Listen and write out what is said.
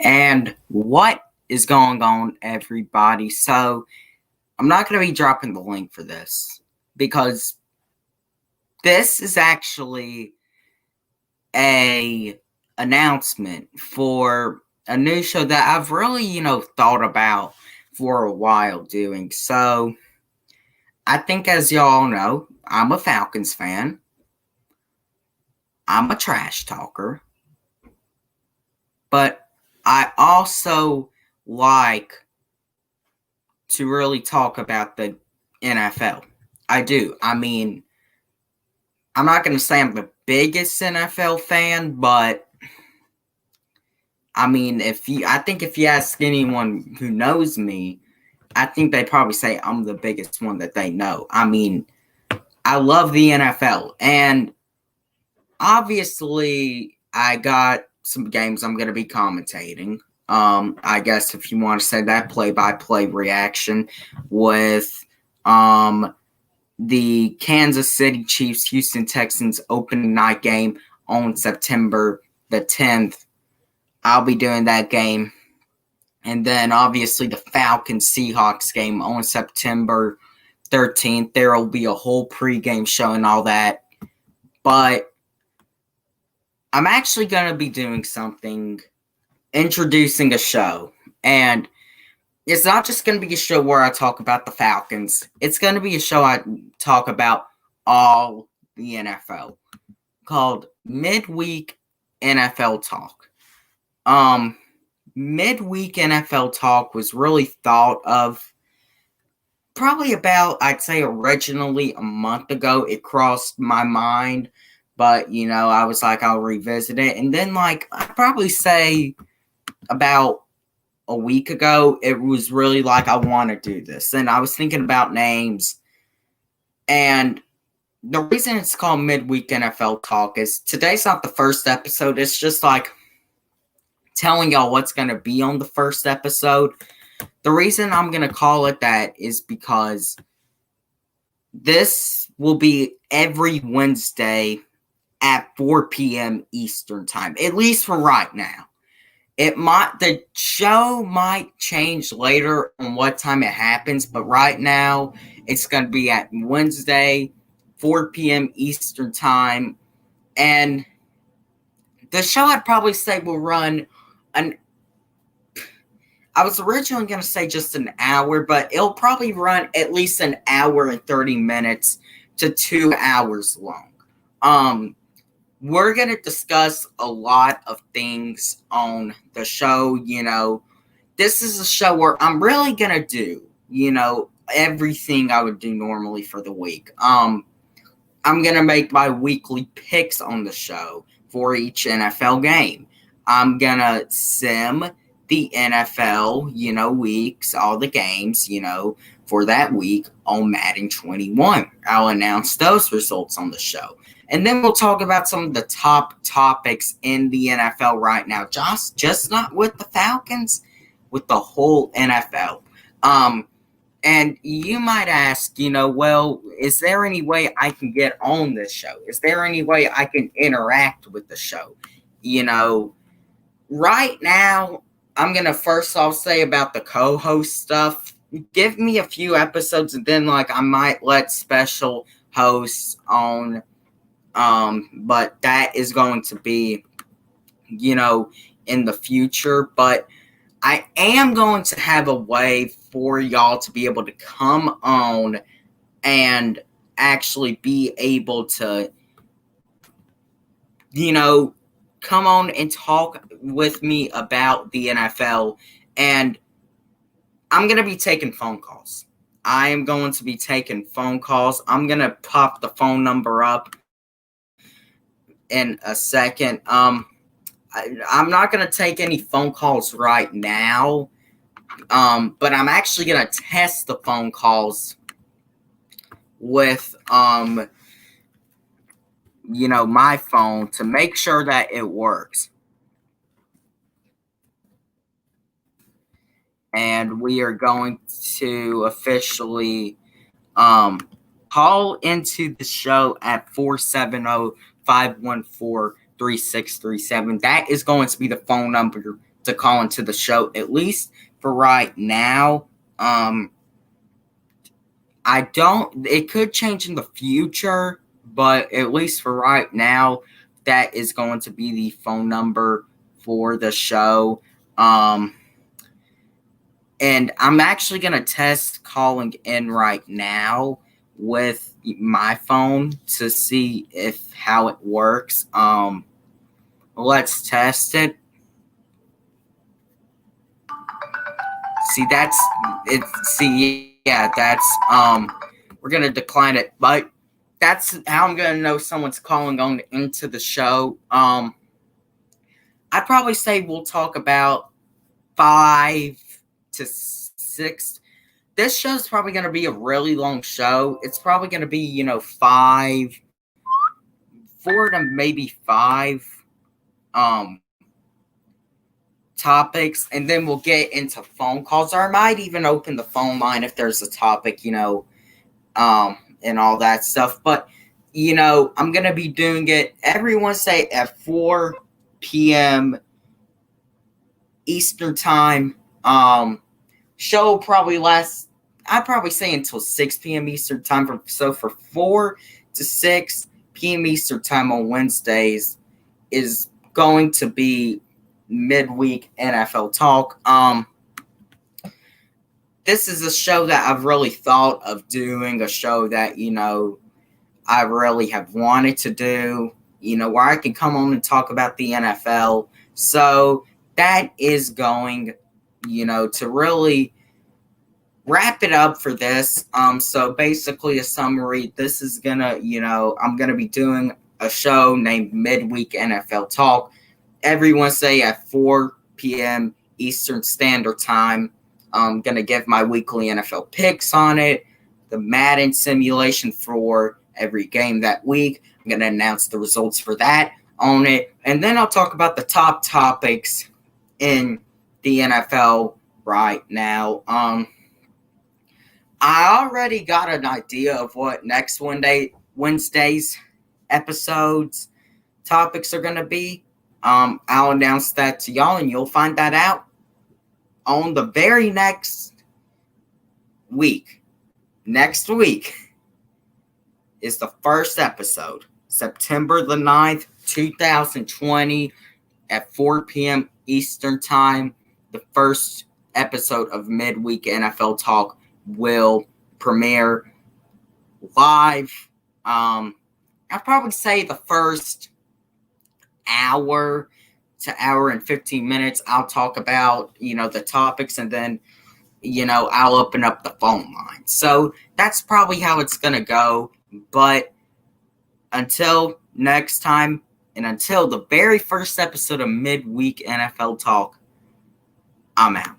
And what is going on, everybody? So, I'm not going to be dropping the link for this because this is actually a announcement for a new show that I've really, thought about for a while doing. So, I think as y'all know, I'm a Falcons fan. I'm a trash talker. But I also like to really talk about the NFL. I do. I mean, I'm not going to say I'm the biggest NFL fan, but I mean, I think if you ask anyone who knows me, I think they probably say I'm the biggest one that they know. I mean, I love the NFL, and obviously I got some games I'm going to be commentating. I guess if you want to say that, play-by-play reaction with the Kansas City Chiefs Houston Texans opening night game on September the 10th. I'll be doing that game. And then obviously the Falcons Seahawks game on September 13th. There will be a whole pregame show and all that. But I'm actually going to be doing something, introducing a show. And it's not just going to be a show where I talk about the Falcons. It's going to be a show I talk about all the NFL, called Midweek NFL Talk. Midweek NFL Talk was really thought of probably about, I'd say originally a month ago. It crossed my mind, but, I was like, I'll revisit it. And then, I'd probably say about a week ago, it was really like, I want to do this. And I was thinking about names. And the reason it's called Midweek NFL Talk is today's not the first episode. It's just like telling y'all what's going to be on the first episode. The reason I'm going to call it that is because this will be every Wednesday at 4 p.m. Eastern time, at least for right now. The show might change later on what time it happens, but right now it's going to be at Wednesday, 4 p.m. Eastern time. And the show I'd probably say will run I was originally going to say just an hour, but it'll probably run at least an hour and 30 minutes to 2 hours long. We're going to discuss a lot of things on the show. This is a show where I'm really going to do, everything I would do normally for the week. I'm going to make my weekly picks on the show for each NFL game. I'm going to sim the NFL, weeks, all the games, for that week on Madden 21. I'll announce those results on the show. And then we'll talk about some of the top topics in the NFL right now. Just not with the Falcons, with the whole NFL. And you might ask, well, is there any way I can get on this show? Is there any way I can interact with the show? Right now, I'm going to first off say about the co-host stuff. Give me a few episodes and then, I might let special hosts on. But that is going to be, in the future. But I am going to have a way for y'all to be able to come on and actually be able to, come on and talk with me about the NFL. And I'm going to be taking phone calls. I am going to be taking phone calls. I'm going to pop the phone number up in a second. I'm not going to take any phone calls right now, but I'm actually going to test the phone calls with, my phone to make sure that it works. And we are going to officially call into the show at 470-514-3637. That is going to be the phone number to call into the show, at least for right now. It could change in the future, but at least for right now, that is going to be the phone number for the show. And I'm actually going to test calling in right now with my phone to see how it works. Let's test it. See, that's it. See, yeah, that's we're going to decline it, but that's how I'm going to know someone's calling on into the show. I'd probably say we'll talk about 5 to 6. This show's probably going to be a really long show. It's probably going to be, 4 to maybe 5 topics, and then we'll get into phone calls, or I might even open the phone line if there's a topic, and all that stuff. But I'm going to be doing it every Wednesday at 4 p.m. Eastern time. Show probably lasts, I'd probably say, until 6 p.m. Eastern time. So for 4 to 6 p.m. Eastern time on Wednesdays is going to be Midweek NFL Talk. This is a show that I've really thought of doing, a show that, I really have wanted to do, where I can come on and talk about the NFL. So that is going, to really wrap it up for this. So basically a summary, this is gonna, I'm gonna be doing a show named Midweek NFL Talk every Wednesday at 4 p.m. Eastern Standard Time. I'm gonna give my weekly NFL picks on it, the Madden simulation for every game that week. I'm gonna announce the results for that on it, and then I'll talk about the top topics in the NFL right now. I already got an idea of what next Wednesday's episodes topics are going to be. I'll announce that to y'all, and you'll find that out on the very next week. Next week is the first episode, September the 9th, 2020 at 4 p.m. Eastern Time. The first episode of Midweek NFL Talk will premiere live. I'd probably say the first hour to hour and 15 minutes, I'll talk about, the topics, and then, I'll open up the phone line. So that's probably how it's going to go. But until next time, and until the very first episode of Midweek NFL Talk, I'm out.